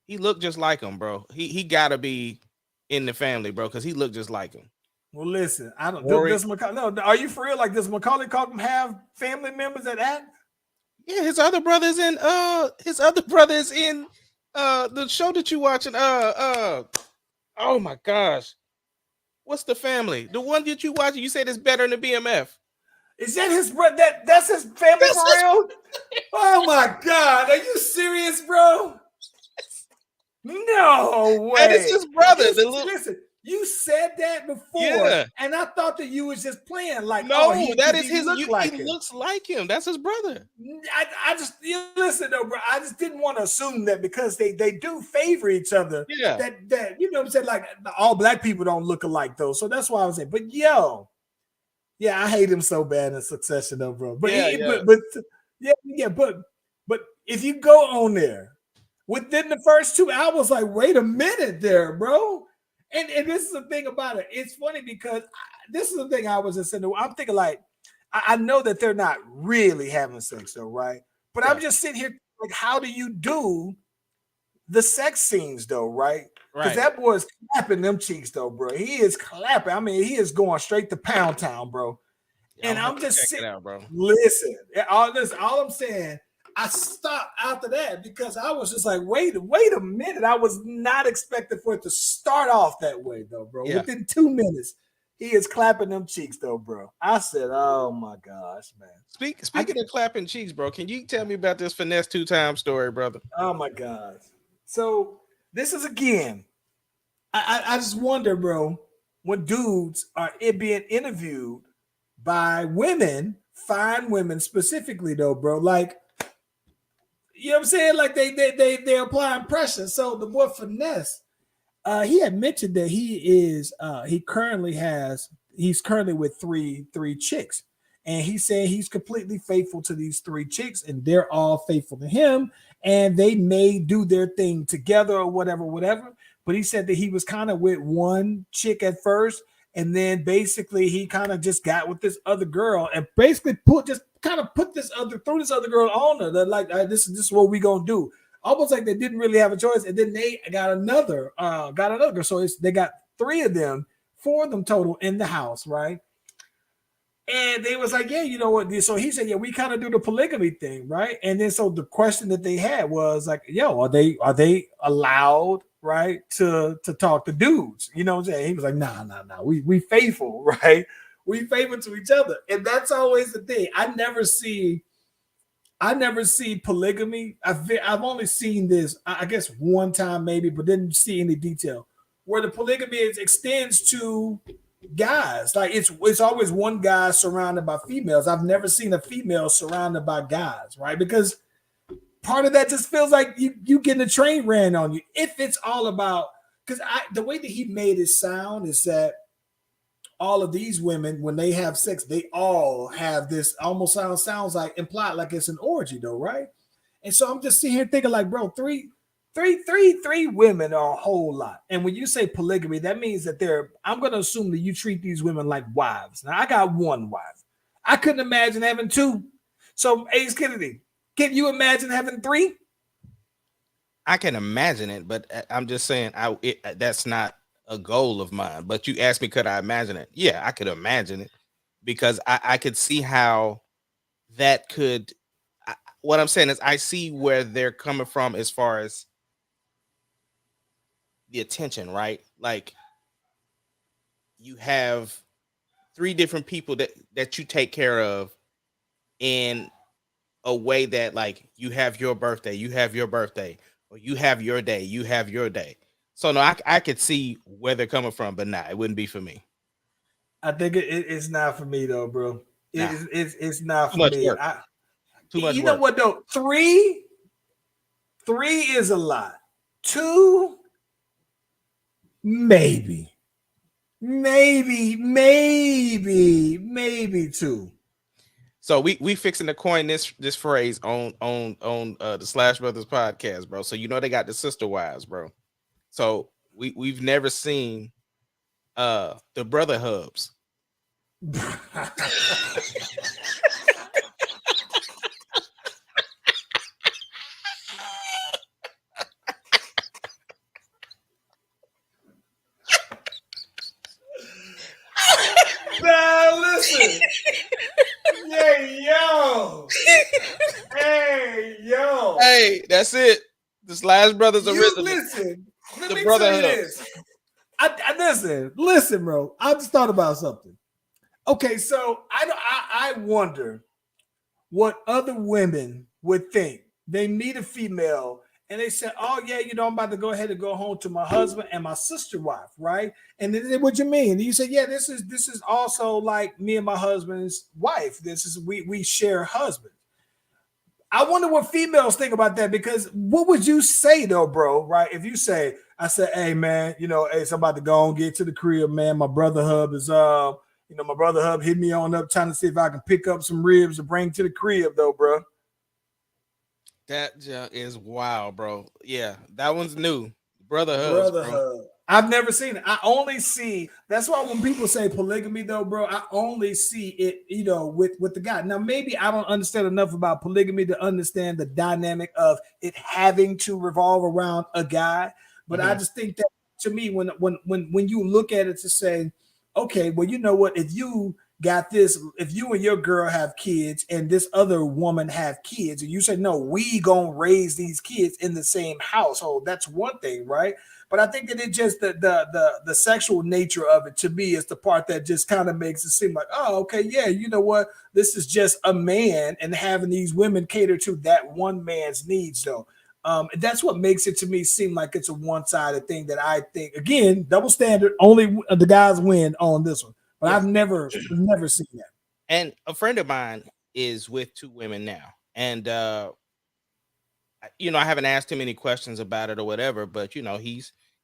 He looked just like him, bro. He gotta be in the family, bro, because he looked just like him. Well, listen, I don't. Rory. No, are you for real? Like, does Macaulay Culkin have family members that act? Yeah, his other brother's in the show that you watching. Oh my gosh. What's the family? The one that you watching, you said it's better than BMF. Is that his brother? That's his family for real? Oh my god, are you serious, bro? No way. That is his brother. Listen, you said that before, Yeah. and I thought that you was just playing. Like, No, that is his. Look like he him. looks like him. That's his brother. I just listen though, bro. I just didn't want to assume that because they do favor each other. Yeah. That you know what I'm saying. Like all black people don't look alike though, so that's why I was saying. But yo, yeah, I hate him so bad in Succession though, bro. But but if you go on there within the first 2 hours, like wait a minute there, bro. And this is the thing about it. It's funny because this is the thing I was just saying. I'm thinking like, I know that they're not really having sex though, right? But I'm just sitting here like, how do you do the sex scenes though, right? Because that boy is clapping them cheeks though, bro. He is clapping. I mean, he is going straight to Pound Town, bro. Yeah, and I'm just sitting out, bro. Listen, all I'm saying. I stopped after that because I was just like, wait a minute. I was not expecting for it to start off that way, though, bro. Yeah. Within 2 minutes, he is clapping them cheeks, though, bro. I said, oh my gosh, man. Speaking of clapping cheeks, bro, can you tell me about this Finesse 2-time story, brother? Oh my gosh. So this is again, I just wonder, bro, when dudes are being interviewed by women, fine women specifically, though, bro, like. You know what I'm saying? Like they're applying pressure. So the boy Finesse, he had mentioned that he's currently with three chicks. And he said he's completely faithful to these 3 chicks, and they're all faithful to him. And they may do their thing together or whatever. But he said that he was kind of with one chick at first, and then basically he kind of just got with this other girl and basically threw this other girl on her. They're like, this is what we gonna do. Almost like they didn't really have a choice. And then they got another girl. So they got 3 of them, 4 of them total in the house, right? And they was like, yeah, you know what? So he said, yeah, we kind of do the polygamy thing, right? And then so the question that they had was like, yo, are they allowed, right, to talk to dudes? You know what I'm saying? He was like, nah. We faithful, right? We faithful to each other. And that's always the thing. I never see polygamy. I've only seen this, I guess, one time maybe, but didn't see any detail where the polygamy extends to guys. Like it's always one guy surrounded by females. I've never seen a female surrounded by guys, right? Because part of that just feels like you getting a train ran on you. If it's all about, because the way that he made it sound is that all of these women, when they have sex, they all have this almost sounds like implied like it's an orgy though, right? And so I'm just sitting here thinking like, bro, three women are a whole lot. And when you say polygamy, that means that I'm going to assume that you treat these women like wives. Now I got one wife. I couldn't imagine having two. So Ace Kennedy, can you imagine having three? I can imagine it, but I'm just saying that's not a goal of mine. But you asked me, could I imagine it? Yeah, I could imagine it because I could see how that could. What I'm saying is I see where they're coming from as far as the attention, right? Like you have three different people that you take care of in a way that like you have your birthday, or you have your day, you have your day. So no, I could see where they're coming from, but nah, it wouldn't be for me. I think it's not for me though, bro. It's not for me. Too much you work. know what though? Three is a lot. Two, maybe two. So we fixing to coin this phrase on the Slash Brothers podcast, bro. So you know they got the sister wives, bro. So we've never seen the brother hubs. Now listen. Hey, that's it. The Slash Brothers original. Listen. Let The me brother tell you hubs. this. I listen, bro. I just thought about something. Okay, so I wonder what other women would think. They meet a female and they say, "Oh yeah, I'm about to go ahead and go home to my husband and my sister wife, right?" And then what you mean? And you say, "Yeah, this is also like me and my husband's wife. This is we share husband." I wonder what females think about that, because what would you say though, bro? Right? If you say, I said, "Hey man, hey, so I'm about to go and get to the crib, man. My brother hub is my brother hub hit me on up trying to see if I can pick up some ribs to bring to the crib though, bro." That is wild, bro. Yeah, that one's new. Brother hubs, bro. Hub. I've never seen it. I only see. That's why when people say polygamy, though, bro, I only see it, with the guy. Now, maybe I don't understand enough about polygamy to understand the dynamic of it having to revolve around a guy. But I just think that, to me, when you look at it to say, okay, well, you know what? If you got this, if you and your girl have kids and this other woman have kids, and you say, no, we gonna raise these kids in the same household, that's one thing, right? But I think that it just the sexual nature of it, to me, is the part that just kind of makes it seem like, oh, okay, yeah, you know what? This is just a man and having these women cater to that one man's needs, though. That's what makes it to me seem like it's a one-sided thing that I think, again, double standard, only the guys win on this one. But I've never seen that. And a friend of mine is with two women now. And, I haven't asked him any questions about it or whatever, but,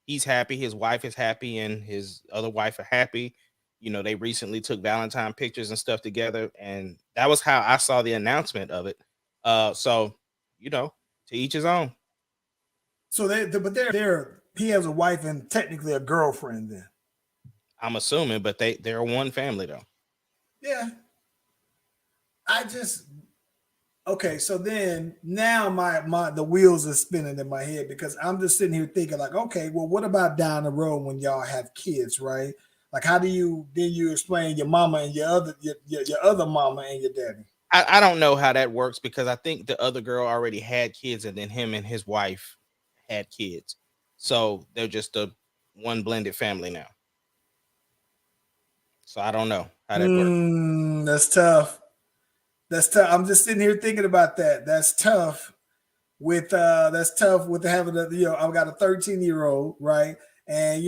he's happy. His wife is happy and his other wife are happy. They recently took Valentine pictures and stuff together. And that was how I saw the announcement of it. So, to each his own. So he has a wife and technically a girlfriend then. I'm assuming, but they're one family though. Yeah. Okay, so then now the wheels are spinning in my head, because I'm just sitting here thinking like, okay, well, what about down the road when y'all have kids, right? Like, how do you explain your mama and your other mama and your daddy? I don't know how that works, because I think the other girl already had kids and then him and his wife had kids. So they're just a one blended family now. So I don't know how that works. That's tough. I'm just sitting here thinking about that. That's tough with having I've got a 13-year-old, right? And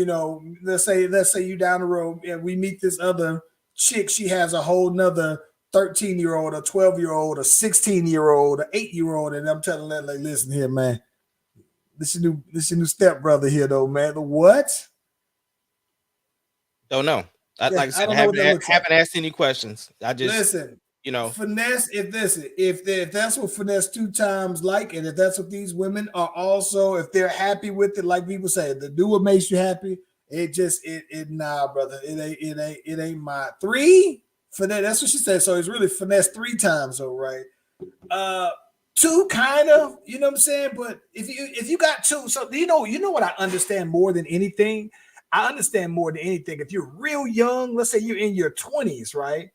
let's say you down the road and we meet this other chick. She has a whole nother 13-year-old, a 12-year-old, a 16-year-old, an 8-year-old, and I'm telling them, like, listen here, man. This your new stepbrother here, though, man. The what? Don't know. Like I said, I don't know what that looks haven't asked any questions. I just listen. You know, finesse. If that's what finesse 2 times like, and if that's what these women are also, if they're happy with it, like people say, do what makes you happy. Nah, brother. It ain't my 3 finesse. That's what she said. So it's really finesse 3 times, though, right? 2 kind of, you know what I'm saying? But if you got 2, so you know what I understand more than anything? I understand more than anything. If you're real young, let's say you're in your 20s, right?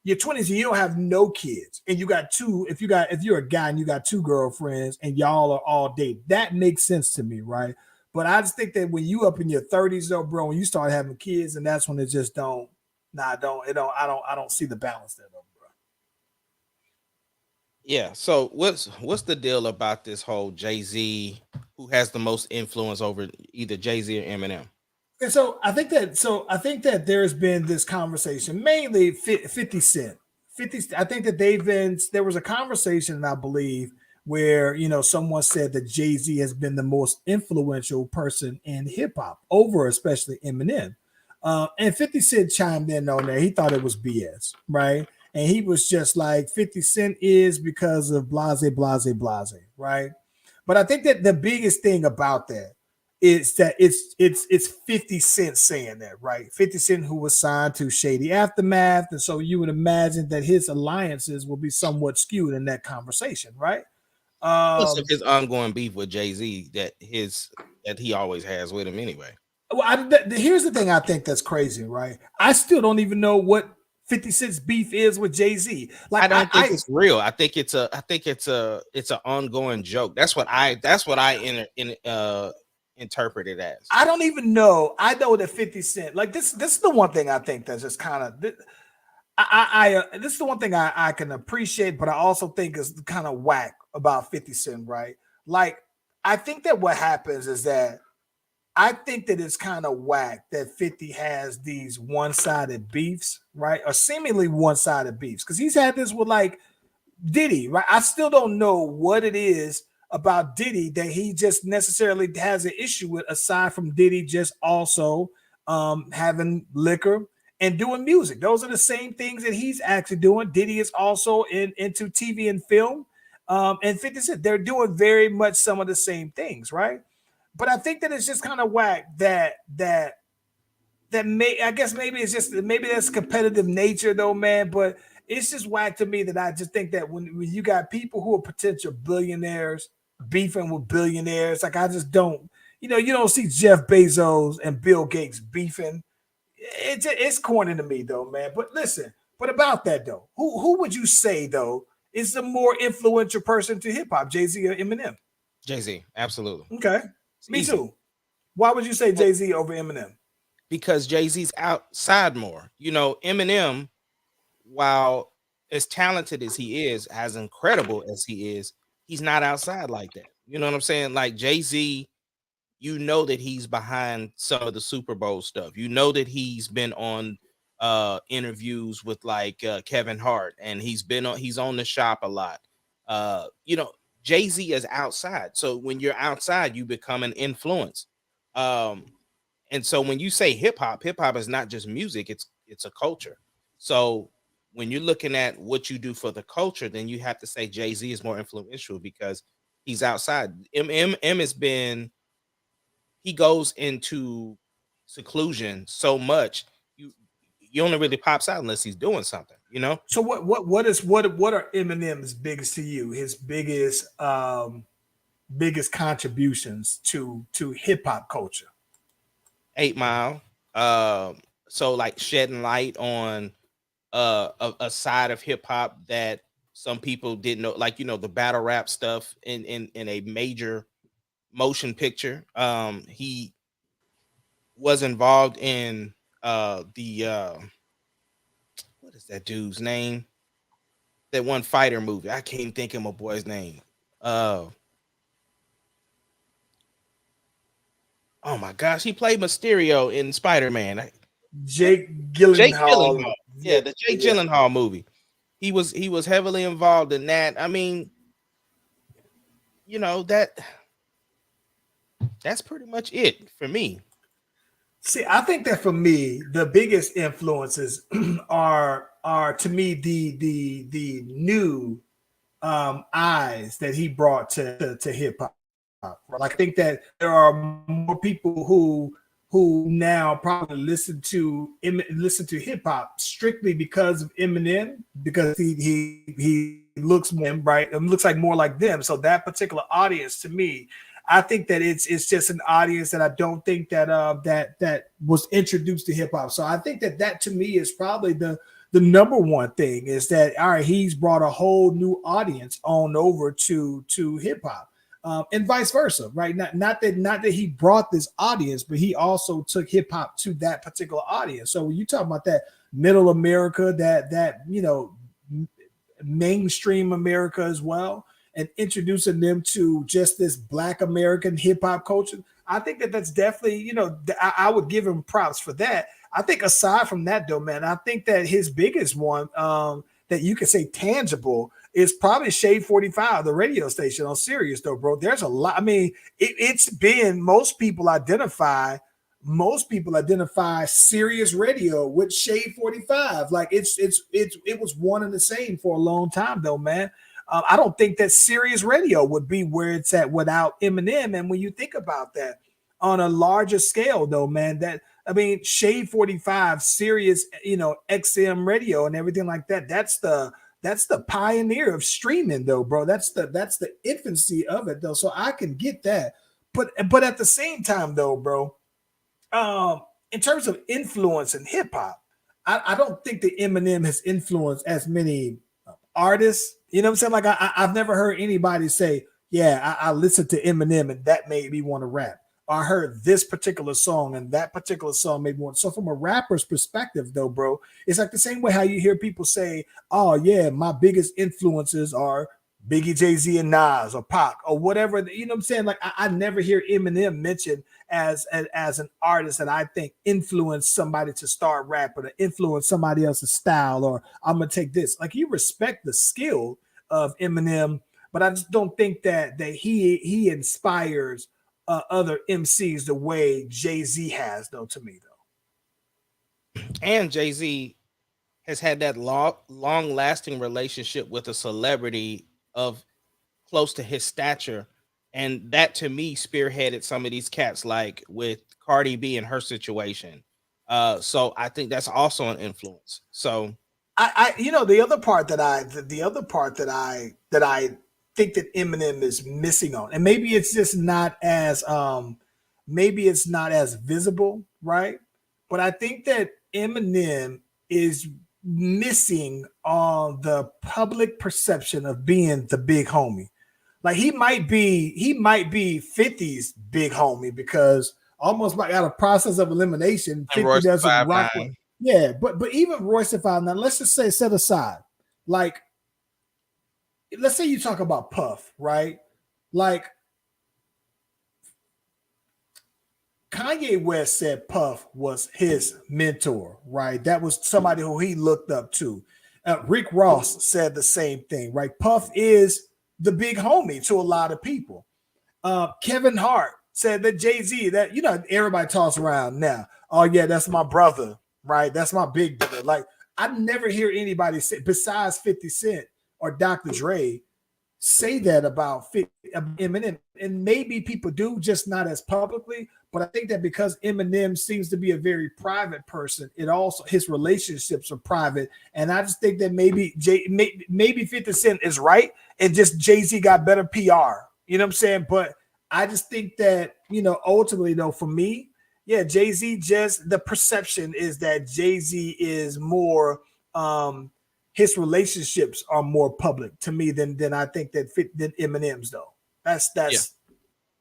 Your 20s, and you don't have no kids, and you got 2. If you're a guy and you got 2 girlfriends and y'all are all dating, that makes sense to me, right? But I just think that when you up in your 30s, though, bro, when you start having kids, and that's when it just don't. I don't see the balance there, though. Yeah. So what's the deal about this whole Jay-Z, who has the most influence over either Jay-Z or Eminem? And so I think that there's been this conversation, mainly 50 Cent. I think that there was a conversation, I believe, where someone said that Jay-Z has been the most influential person in hip hop over especially Eminem. And 50 Cent chimed in on there. He thought it was BS, right? And he was just like, 50 Cent is because of blase, right? But I think that the biggest thing about that is that it's 50 Cent saying that, right? 50 Cent, who was signed to Shady Aftermath. And so you would imagine that his alliances will be somewhat skewed in that conversation, right? Plus of his ongoing beef with Jay-Z that he always has with him anyway. Well, here's the thing I think that's crazy, right? I still don't even know what 50 Cent's beef is with Jay-Z. Like, I don't think it's real. I think it's an ongoing joke. That's what I interpret it as. I don't even know. I know that 50 Cent, like this is the one thing I think that's just kind of this is the one thing I can appreciate, but I also think is kind of whack about 50 Cent, right? Like, I think that what happens is that I think that it's kind of whack that 50 has these one-sided beefs, right? Or seemingly one-sided beefs. Because he's had this with like Diddy, right? I still don't know what it is about Diddy that he just necessarily has an issue with, aside from Diddy just also having liquor and doing music. Those are the same things that he's actually doing. Diddy is also into TV and film. And 50 Cent, they're doing very much some of the same things, right? But I think that it's just kind of whack that I guess maybe that's competitive nature, though, man. But it's just whack to me that I just think that when you got people who are potential billionaires beefing with billionaires, like, I just don't, you don't see Jeff Bezos and Bill Gates beefing. It's corny to me, though, man. But listen, but about that, though, who would you say, though, is the more influential person to hip hop, Jay-Z or Eminem? Jay-Z, absolutely. Okay. Me too. Why would you say Jay-Z over Eminem? Because Jay-Z's outside more. Eminem, while as talented as he is, as incredible as he is, he's not outside like that. You know what I'm saying? Like Jay-Z, that he's behind some of the Super Bowl stuff. That he's been on interviews with like Kevin Hart, and he's on the shop a lot. Jay-Z is outside. So when you're outside, you become an influence. And so when you say hip hop is not just music, it's a culture. So when you're looking at what you do for the culture, then you have to say Jay-Z is more influential because he's outside. M he goes into seclusion so much, you only really pops out unless he's doing something, So what are Eminem's biggest to you? His biggest contributions to hip hop culture? 8 Mile. So like shedding light on a side of hip hop that some people didn't know, like the battle rap stuff in a major motion picture. He was involved in what is that dude's name? That one fighter movie. I can't think of my boy's name. Oh my gosh, he played Mysterio in Spider-Man. Jake Gyllenhaal. Yeah, the Jake Gyllenhaal movie. he was heavily involved in that. I mean, you know, that's pretty much it for me. See, I think that for me, the biggest influences are to me the new eyes that he brought to hip hop. Like I think that there are more people who now probably listen to hip hop strictly because of Eminem, because he looks more right, it looks like more like them. So that particular audience, to me, I think that it's just an audience that I don't think that that was introduced to hip hop. So I think that to me is probably the number one thing, is that all right, he's brought a whole new audience on over to hip hop. And vice versa, right? Not that he brought this audience, but he also took hip hop to that particular audience. So when you talk about that middle America, that you know, mainstream America as well, and introducing them to just this Black American hip hop culture, I think that's definitely, you know, I would give him props for that. I think aside from that, though, man, I think that his biggest one that you could say tangible is probably Shade 45, the radio station on Sirius, though, bro. There's a lot. I mean, it's been most people identify Sirius Radio with Shade 45. Like it was one and the same for a long time, though, man. I don't think that Sirius Radio would be where it's at without Eminem. And when you think about that on a larger scale, though, man, Shade 45, Sirius, you know, XM Radio and everything like that. That's the pioneer of streaming, though, bro. That's the infancy of it, though. So I can get that, but at the same time, though, bro, in terms of influence in hip hop, I don't think that Eminem has influenced as many artists. You know what I'm saying? Like I've never heard anybody say, "Yeah, I listened to Eminem and that made me want to rap." I heard this particular song and that particular song made me want. So from a rapper's perspective, though, bro, it's like the same way how you hear people say, "Oh yeah, my biggest influences are Biggie, Jay-Z, and Nas, or Pac, or whatever." You know what I'm saying? Like I never hear Eminem mentioned as an artist that I think influenced somebody to start rapping or influence somebody else's style, or I'm gonna take this. Like you respect the skill of Eminem, but I just don't think that he inspires other MCs the way Jay-Z has, though, to me, though. And Jay-Z has had that long-lasting relationship with a celebrity of close to his stature, and that to me spearheaded some of these cats, like with Cardi B and her situation. So I think that's also an influence. So I you know, the other part that I think that Eminem is missing on, and maybe it's just not as visible, right? But I think that Eminem is missing on the public perception of being the big homie. Like he might be 50's big homie, because almost like out of process of elimination, 50 doesn't rock with. Yeah, but even Royce the 5 9, let's just say set aside, like, let's say you talk about Puff, right? Like Kanye West said Puff was his mentor, right? That was somebody who he looked up to. Rick Ross said the same thing, right? Puff is the big homie to a lot of people. Kevin Hart said that Jay-Z, that, you know, everybody talks around now, "Oh yeah, that's my brother, right? That's my big brother." Like I never hear anybody say, besides 50 Cent or Dr. Dre, say that about Eminem. And maybe people do, just not as publicly. But I think that because Eminem seems to be a very private person, it also, his relationships are private. And I just think that maybe 50 Cent is right, and just Jay-Z got better PR. You know what I'm saying? But I just think that, you know, ultimately, though, for me, yeah, Jay-Z, just the perception is that Jay-Z is more his relationships are more public to me than I think than Eminem's, though. That's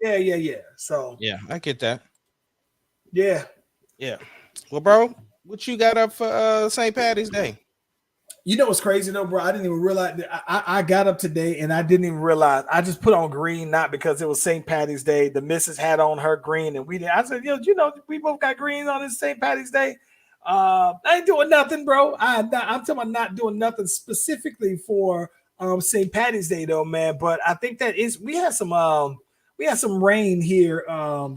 yeah. So yeah, I get that. Yeah. Well, bro, what you got up for St. Patty's Day? You know what's crazy though, bro? I didn't even realize I got up today and I didn't even realize. I just put on green, not because it was St. Patty's Day. The missus had on her green and we didn't. I said, yo, you know, we both got green on this St. Patty's Day. I ain't doing nothing, bro. I'm talking about not doing nothing specifically for St. Patty's Day, though, man. But I think that is we had some rain here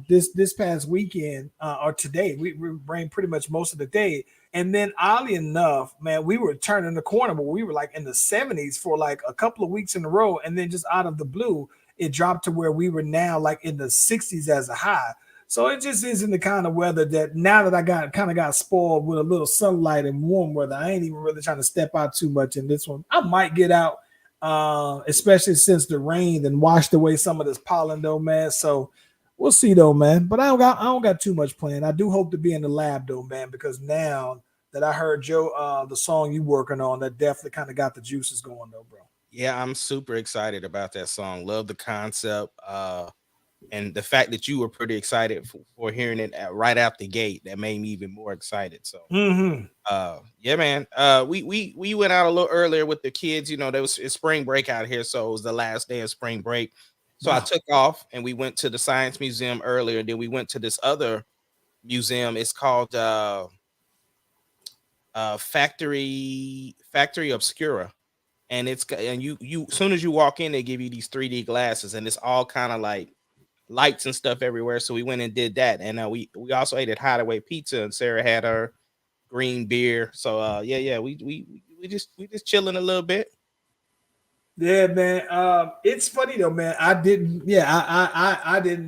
this past weekend or today. We rained pretty much most of the day, and then oddly enough, man, we were turning the corner, but we were like in the 70s for like a couple of weeks in a row, and then just out of the blue, it dropped to where we were now like in the 60s as a high. So it just isn't the kind of weather that now that I got spoiled with a little sunlight and warm weather, I ain't even really trying to step out too much in this one. I might get out, especially since the rain and washed away some of this pollen though, man. So we'll see though, man. But I don't got too much planned. I do hope to be in the lab though, man, because now that I heard Joe, the song you working on, that definitely kind of got the juices going though, bro. Yeah, I'm super excited about that song. Love the concept. And the fact that you were pretty excited for hearing it right out the gate, that made me even more excited. So, yeah, man. We went out a little earlier with the kids. You know, there was spring break out here, so it was the last day of spring break. So I took off and we went to the Science Museum earlier. Then we went to this other museum. It's called Factory Obscura, and you as soon as you walk in, they give you these 3D glasses, and it's all kind of like lights and stuff everywhere. So we went and did that, and we also ate at Hideaway Pizza, and Sarah had her green beer. So we just chilling a little bit. Yeah, man. It's funny though, man. I didn't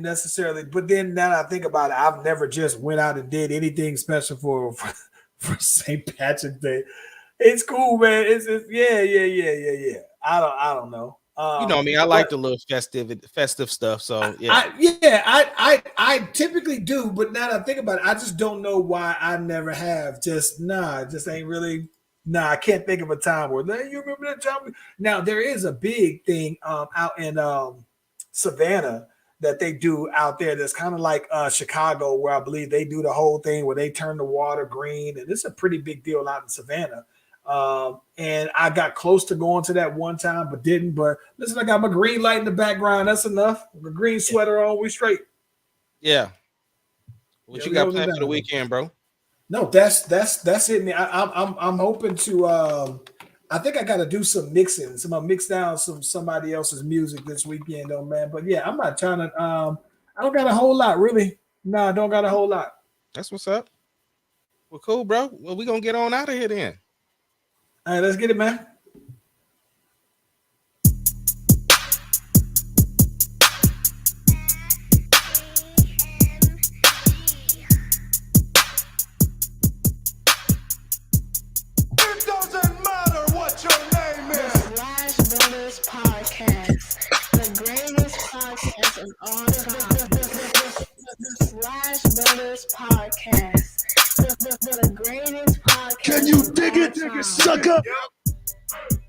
necessarily, but then now that I think about it, I've never just went out and did anything special for St. Patrick's Day. It's cool, man. It's yeah. I don't know. You know me, I like the little festive stuff. So yeah, I typically do, but now that I think about it, I just don't know why I never have. Just ain't really. I can't think of a time where you remember that time. Now there is a big thing out in Savannah that they do out there. That's kind of like Chicago, where I believe they do the whole thing where they turn the water green, and it's a pretty big deal out in Savannah. And I got close to going to that one time, but didn't. But listen, I got my green light in the background. That's enough. The green sweater on, we straight. Yeah. What you got planned for the weekend, bro? No, that's it. I'm hoping to. I think I got to do some mixing. So I'm gonna mix down somebody else's music this weekend, though, man. But yeah, I'm not trying to. I don't got a whole lot, really. No, I don't got a whole lot. That's what's up. Well, cool, bro. Well, we gonna get on out of here then. All right, let's get it, man. It doesn't matter what your name is. Slash Brothers Podcast, the greatest podcast of all time. The Slash Brothers Podcast, the greatest podcast. Can you dig it, of all time. sucker? Yep.